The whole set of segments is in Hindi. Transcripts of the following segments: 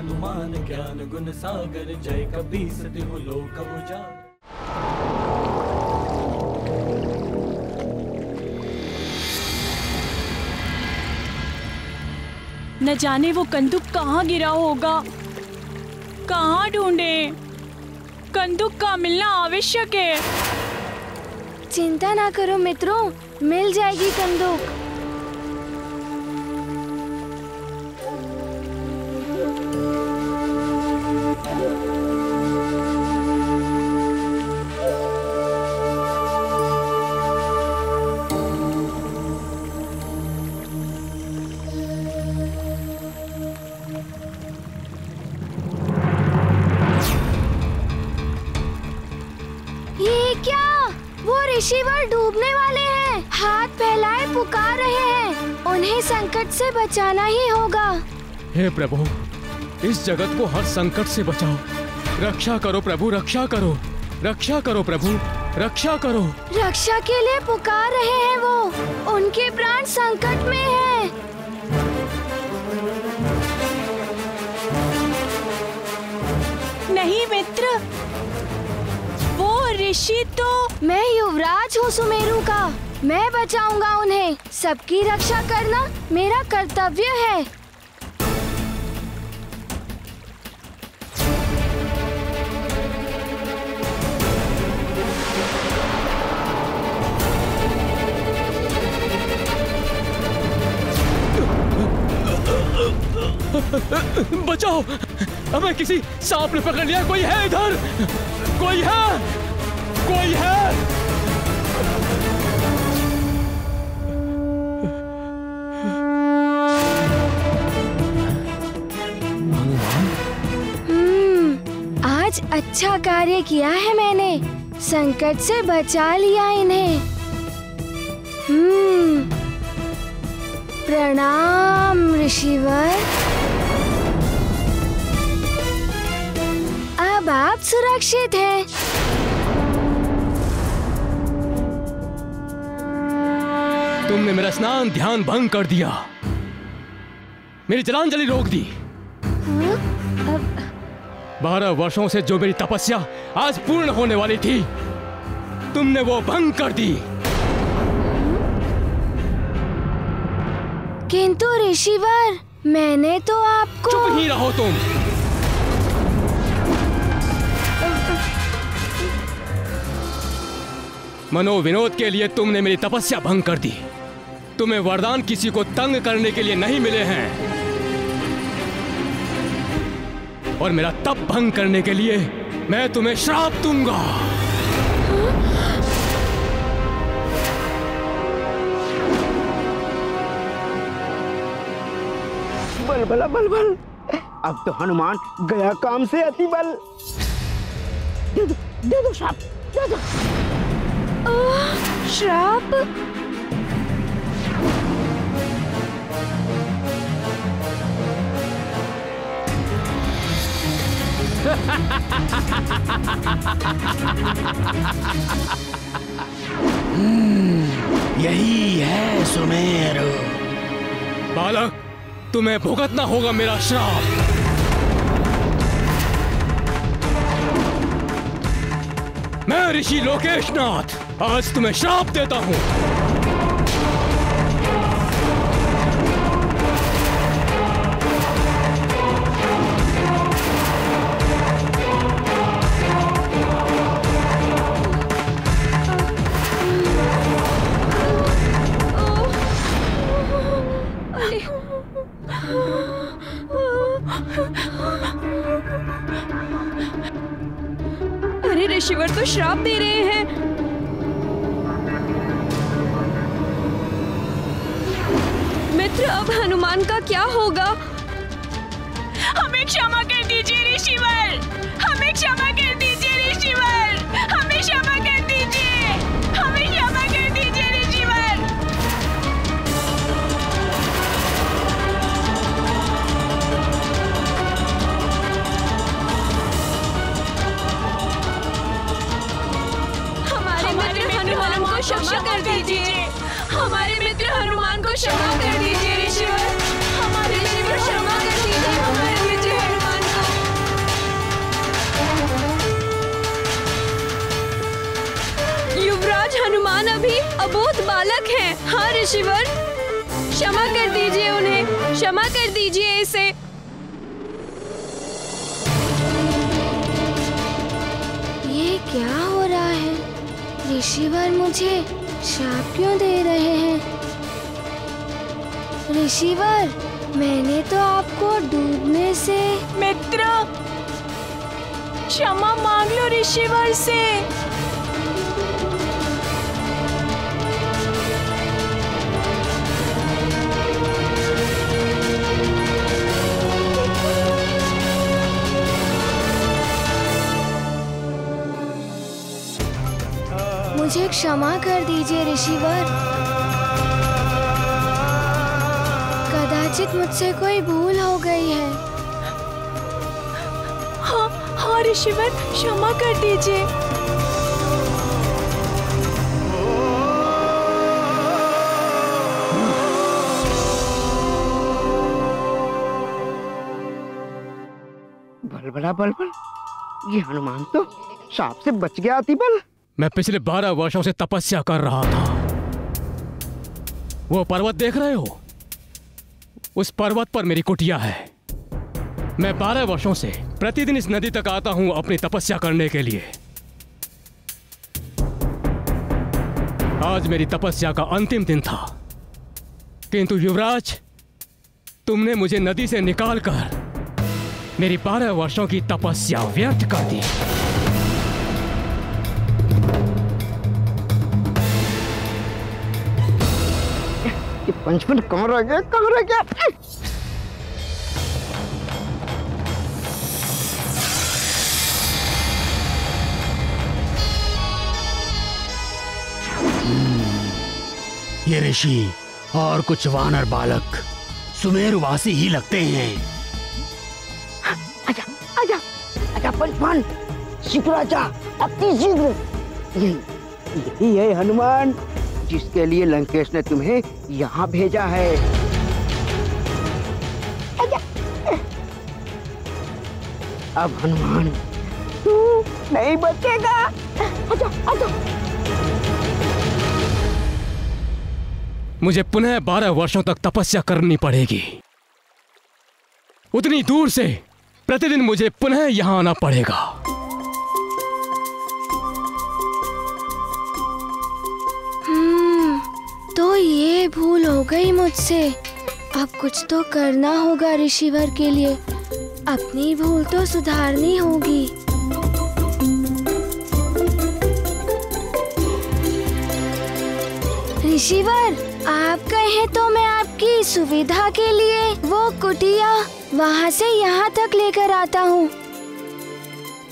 हनुमान ज्ञान गुण सागर, जय कपीस तिहु लोक उजागर। न जाने वो कंदुक कहाँ गिरा होगा, कहाँ ढूंढे? कंदुक का मिलना आवश्यक है। चिंता ना करो मित्रों, मिल जाएगी कंदुक। ऋषिवर डूबने वाले हैं, हाथ फैलाए पुकार रहे हैं। उन्हें संकट से बचाना ही होगा। हे प्रभु, इस जगत को हर संकट से बचाओ। रक्षा करो प्रभु, रक्षा करो, रक्षा करो प्रभु, रक्षा करो। रक्षा के लिए पुकार रहे हैं वो, उनके प्राण संकट में हैं। नहीं मित्र, वो ऋषि तो मैं युवराज हूँ सुमेरु का, मैं बचाऊंगा उन्हें। सबकी रक्षा करना मेरा कर्तव्य है। बचाओ, हमें किसी सांप ने पकड़ लिया। कोई है इधर? कोई है? कोई है? आज अच्छा कार्य किया है मैंने, संकट से बचा लिया इन्हें। प्रणाम ऋषिवर। अब आप सुरक्षित हैं। तुमने मेरा स्नान ध्यान भंग कर दिया, मेरी जलांजलि रोक दी। 12 वर्षों से जो मेरी तपस्या आज पूर्ण होने वाली थी, तुमने वो भंग कर दी। किंतु ऋषिवर, मैंने तो आपको। चुप ही रहो तुम। मनोविनोद के लिए तुमने मेरी तपस्या भंग कर दी। तुम्हें वरदान किसी को तंग करने के लिए नहीं मिले हैं, और मेरा तप भंग करने के लिए मैं तुम्हें श्राप दूंगा। बल बल बल बल, अब तो हनुमान गया काम से अति बल। दे दो श्राप, दे दो। श्राप? यही है सुमेरु। बालक, तुम्हें भुगतना होगा मेरा श्राप। मैं ऋषि लोकेशनाथ आज तुम्हें श्राप देता हूं। अरे ऋषिवर तो श्राप दे रहे हैं। मित्र, अब हनुमान का क्या होगा? हमें क्षमा कर दीजिए ऋषिवर, हमें क्षमा कर दीजिए ऋषिवर, हमें क्षमा कर दीजिए, हमें क्षमा कर दीजिए ऋषिवर। हमारे मित्र हनुमान को क्षमा कर दीजिए, हमारे मित्र हनुमान को क्षमा कर दीजिए ऋषिवर, हमारे ऋषिवर क्षमा कर दीजिए हमारे मित्र हनुमान ऋषिवर, क्षमा कर दीजिए उन्हें, क्षमा कर दीजिए इसे। ये क्या हो रहा है? ऋषिवर मुझे श्राप क्यों दे रहे हैं? ऋषिवर, मैंने तो आपको डूबने से। मित्र, क्षमा मांग लो ऋषिवर से। मुझे क्षमा कर दीजिए ऋषिवर। कदाचित मुझसे कोई भूल हो गई है। हाँ ऋषिवर, क्षमा कर दीजिए। बलबला बलबल, ये हनुमान तो सांप से बच गया। अतिबल, मैं पिछले 12 वर्षों से तपस्या कर रहा था। वो पर्वत देख रहे हो? उस पर्वत पर मेरी कुटिया है। मैं 12 वर्षों से प्रतिदिन इस नदी तक आता हूं अपनी तपस्या करने के लिए। आज मेरी तपस्या का अंतिम दिन था, किंतु युवराज, तुमने मुझे नदी से निकालकर मेरी 12 वर्षों की तपस्या व्यर्थ कर दी। पंचमन कहाँ रह गया? कहाँ रह गया? ये ऋषि और कुछ वानर बालक सुमेरुवासी ही लगते हैं। आजा आजा आजा पंचमन, शीघ्र आजा, अति शीघ्र। यही है हनुमान जिसके लिए लंकेश ने तुम्हें यहाँ भेजा है। आजा। अब हनुमान तू नहीं बचेगा। आजा आजा। मुझे पुनः 12 वर्षों तक तपस्या करनी पड़ेगी। उतनी दूर से प्रतिदिन मुझे पुनः यहाँ आना पड़ेगा। तो ये भूल हो गई मुझसे। अब कुछ तो करना होगा ऋषिवर के लिए। अपनी भूल तो सुधारनी होगी। ऋषिवर, आप कहें तो मैं आपकी सुविधा के लिए वो कुटिया वहाँ से यहाँ तक लेकर आता हूँ।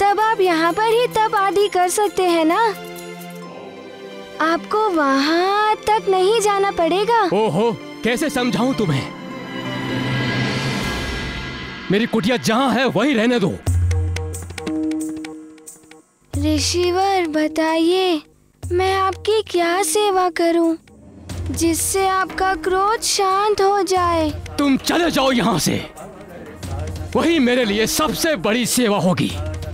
तब आप यहाँ पर ही तप आदि कर सकते हैं ना? आपको वहाँ तक नहीं जाना पड़ेगा। ओहो, कैसे समझाऊं तुम्हें? मेरी कुटिया जहाँ है वहीं रहने दो। ऋषिवर, बताइए मैं आपकी क्या सेवा करूं जिससे आपका क्रोध शांत हो जाए? तुम चले जाओ यहाँ से, वही मेरे लिए सबसे बड़ी सेवा होगी।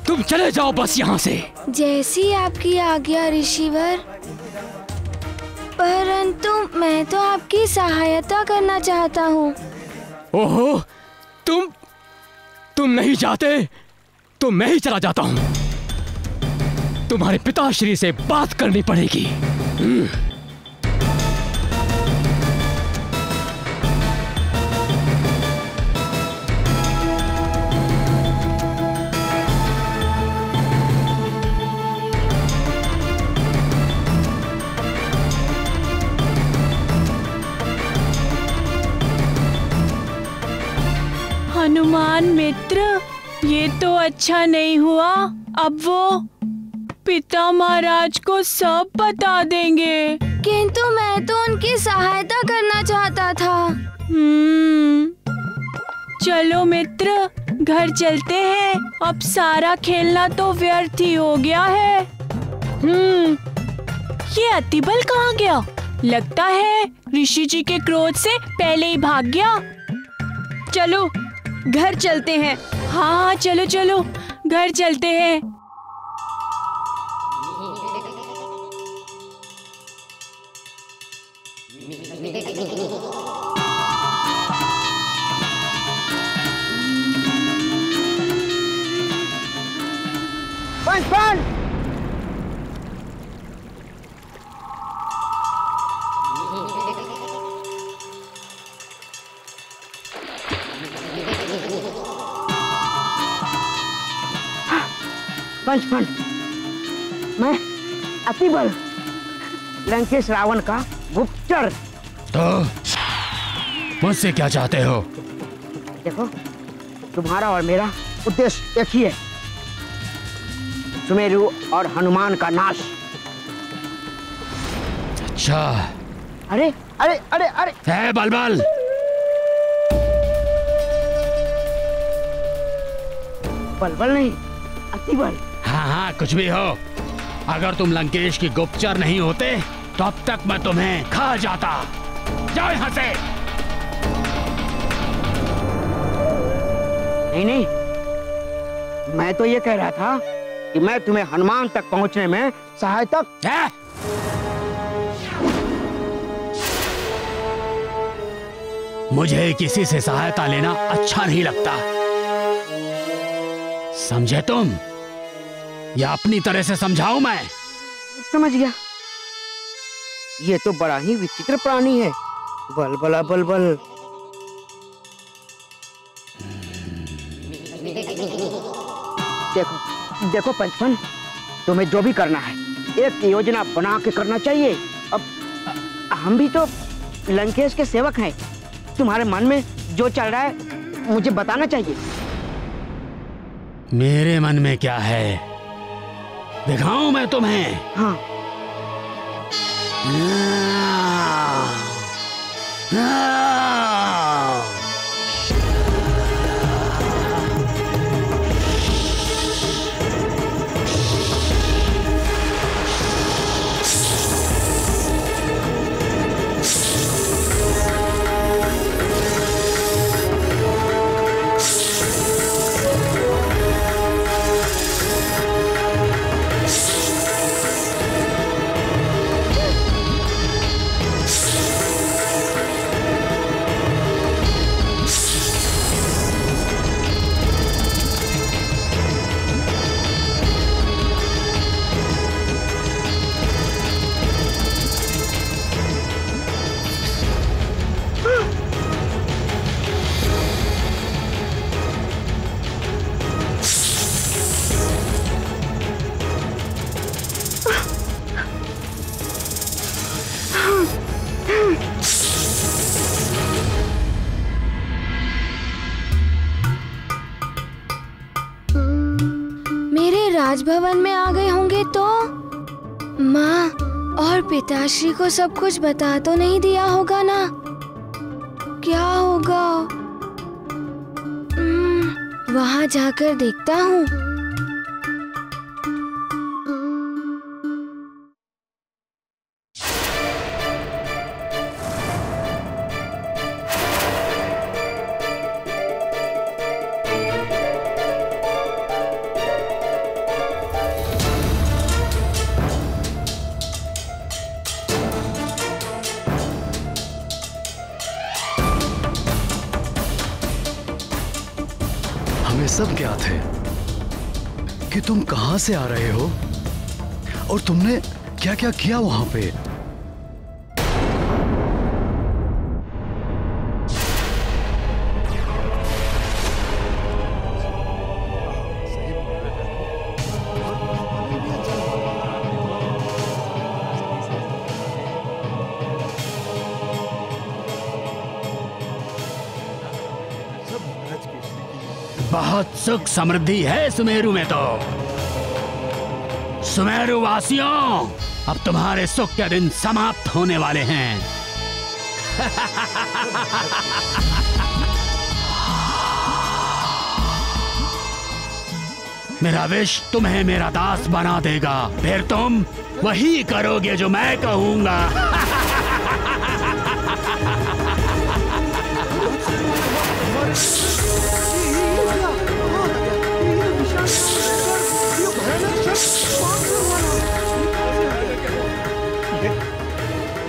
तुम चले जाओ बस यहाँ से। जैसी आपकी आज्ञा ऋषिवर, परंतु मैं तो आपकी सहायता करना चाहता हूँ। ओहो, तुम नहीं जाते तो मैं ही चला जाता हूँ। तुम्हारे पिताश्री से बात करनी पड़ेगी। हनुमान मित्र, ये तो अच्छा नहीं हुआ। अब वो पिता महाराज को सब बता देंगे। किंतु मैं तो उनकी सहायता करना चाहता था। चलो मित्र, घर चलते हैं। अब सारा खेलना तो व्यर्थ ही हो गया है। ये अतिबल कहाँ गया? लगता है ऋषि जी के क्रोध से पहले ही भाग गया। चलो घर चलते हैं। हाँ चलो चलो, घर चलते हैं। पंचपाल! पंचपाल, मैं अतिबल, लंकेश रावण का गुप्तचर। तो मुझसे क्या चाहते हो? देखो, तुम्हारा और मेरा उद्देश्य एक ही है, सुमेरु और हनुमान का नाश। अच्छा। अरे अरे अरे अरे है बलबल, बलबल नहीं, अतिबल। हाँ हाँ कुछ भी हो, अगर तुम लंकेश की गुप्तचर नहीं होते तो अब तक मैं तुम्हें खा जाता। जाओ यहाँ से। नहीं नहीं, मैं तो ये कह रहा था कि मैं तुम्हें हनुमान तक पहुंचने में सहायता। है? मुझे किसी से सहायता लेना अच्छा नहीं लगता, समझे तुम? या अपनी तरह से समझाऊं मैं? समझ गया। ये तो बड़ा ही विचित्र प्राणी है, बलबला बलबल। देखो देखो पंचपन, तुम्हें जो भी करना है एक योजना बना के करना चाहिए। अब हम भी तो लंकेश के सेवक हैं, तुम्हारे मन में जो चल रहा है मुझे बताना चाहिए। मेरे मन में क्या है दिखाऊं मैं तुम्हें? हाँ। राजभवन में आ गए होंगे तो माँ और पिताश्री को सब कुछ बता तो नहीं दिया होगा ना? क्या होगा? वहाँ जाकर देखता हूँ। सब क्या थे कि तुम कहां से आ रहे हो और तुमने क्या क्या किया वहां पे? बहुत सुख समृद्धि है सुमेरु में तो। सुमेरु वासियों, अब तुम्हारे सुख के दिन समाप्त होने वाले हैं। मेरा विष तुम्हें मेरा दास बना देगा, फिर तुम वही करोगे जो मैं कहूंगा।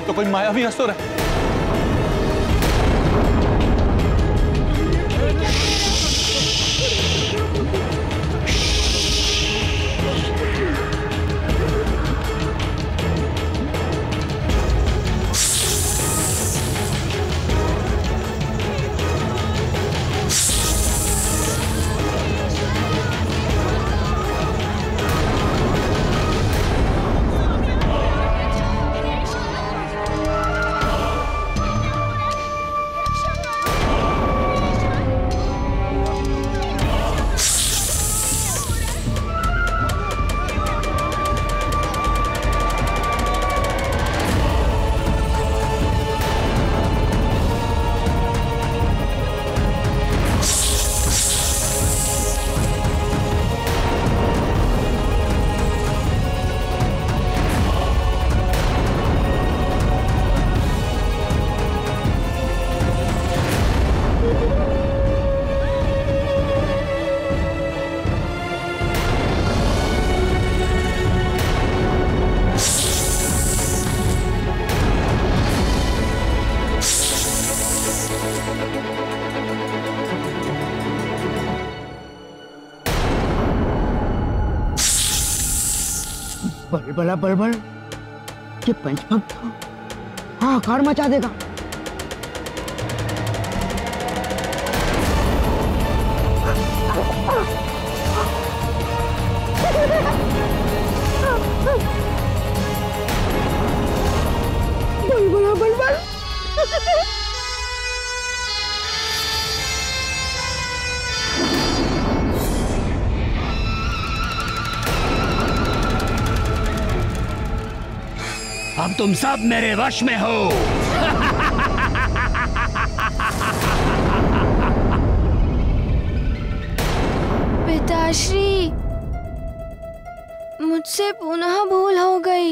तो कोई मायावी असुर है। बलबला बलबल, ये पंचभक्त हाहाकार मचा देगा। बलबला बलबल। अब तुम सब मेरे वश में हो। पिताश्री, मुझसे पुनः भूल हो गई।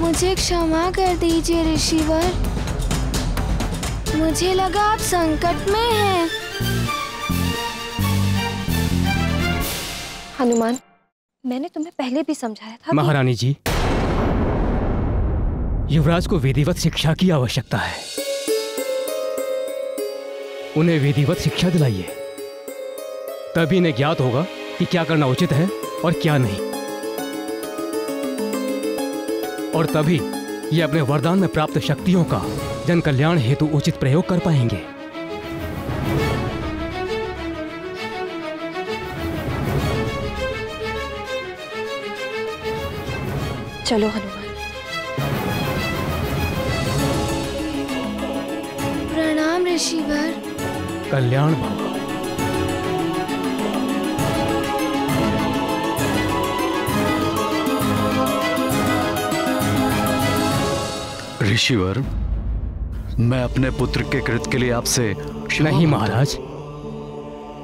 मुझे क्षमा कर दीजिए ऋषिवर, मुझे लगा आप संकट में हैं। हनुमान, मैंने तुम्हें पहले भी समझाया था। महारानी जी, युवराज को विधिवत शिक्षा की आवश्यकता है। उन्हें विधिवत शिक्षा दिलाइए, तभी इन्हें ज्ञात होगा कि क्या करना उचित है और क्या नहीं, और तभी ये अपने वरदान में प्राप्त शक्तियों का जन कल्याण हेतु उचित प्रयोग कर पाएंगे। चलो हनुमान। प्रणाम ऋषिवर। कल्याण भव। ऋषिवर, मैं अपने पुत्र के कृत्य के लिए आपसे नहीं महाराज,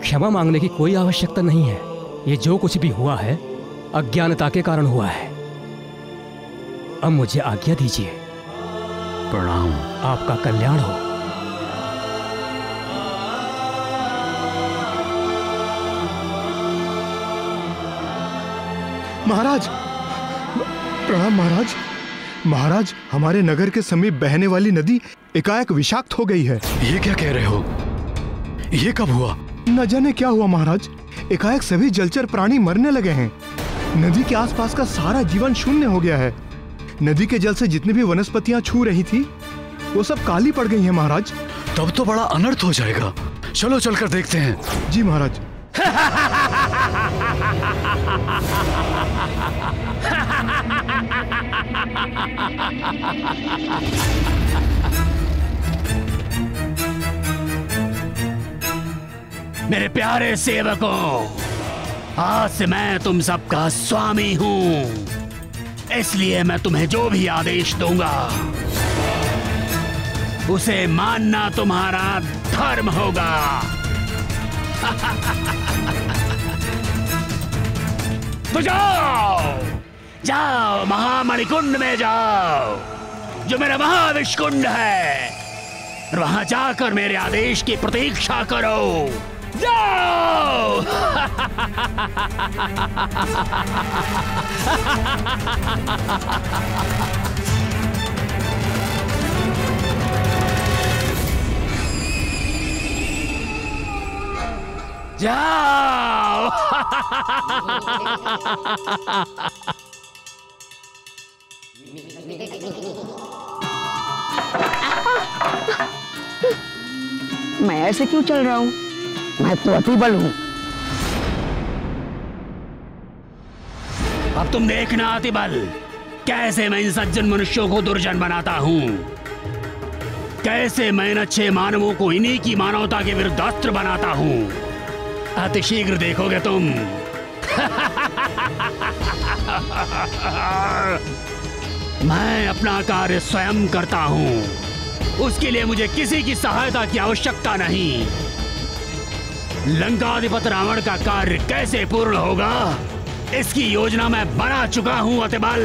क्षमा मांगने की कोई आवश्यकता नहीं है। ये जो कुछ भी हुआ है अज्ञानता के कारण हुआ है। अब मुझे आज्ञा दीजिए। प्रणाम। आपका कल्याण हो। महाराज, प्रणाम महाराज। महाराज, हमारे नगर के समीप बहने वाली नदी एकाएक विषाक्त हो गई है। ये क्या कह रहे हो? ये कब हुआ? न जाने क्या हुआ महाराज, एकाएक सभी जलचर प्राणी मरने लगे हैं। नदी के आसपास का सारा जीवन शून्य हो गया है। नदी के जल से जितनी भी वनस्पतियां छू रही थी वो सब काली पड़ गई हैं महाराज। तब तो बड़ा अनर्थ हो जाएगा। चलो चलकर देखते हैं। जी महाराज। मेरे प्यारे सेवकों, आज से मैं तुम सबका स्वामी हूं, इसलिए मैं तुम्हें जो भी आदेश दूंगा उसे मानना तुम्हारा धर्म होगा। तो जाओ जाओ, महामणिकुंड में जाओ, जो मेरा महाविष्कुंड है, और वहां जाकर मेरे आदेश की प्रतीक्षा करो। जाओ। जाओ। मैं ऐसे क्यों चल रहा हूँ? मैं तो अतिबल हूँ। अब तुम देखना अतिबल, कैसे मैं इन सज्जन मनुष्यों को दुर्जन बनाता हूँ, कैसे मैं इन अच्छे मानवों को इन्हीं की मानवता के विरुद्ध अस्त्र बनाता हूँ। अतिशीघ्र देखोगे तुम। मैं अपना कार्य स्वयं करता हूँ, उसके लिए मुझे किसी की सहायता की आवश्यकता नहीं। लंकाधिपति रावण का कार्य कैसे पूर्ण होगा, इसकी योजना मैं बना चुका हूँ अतिबल।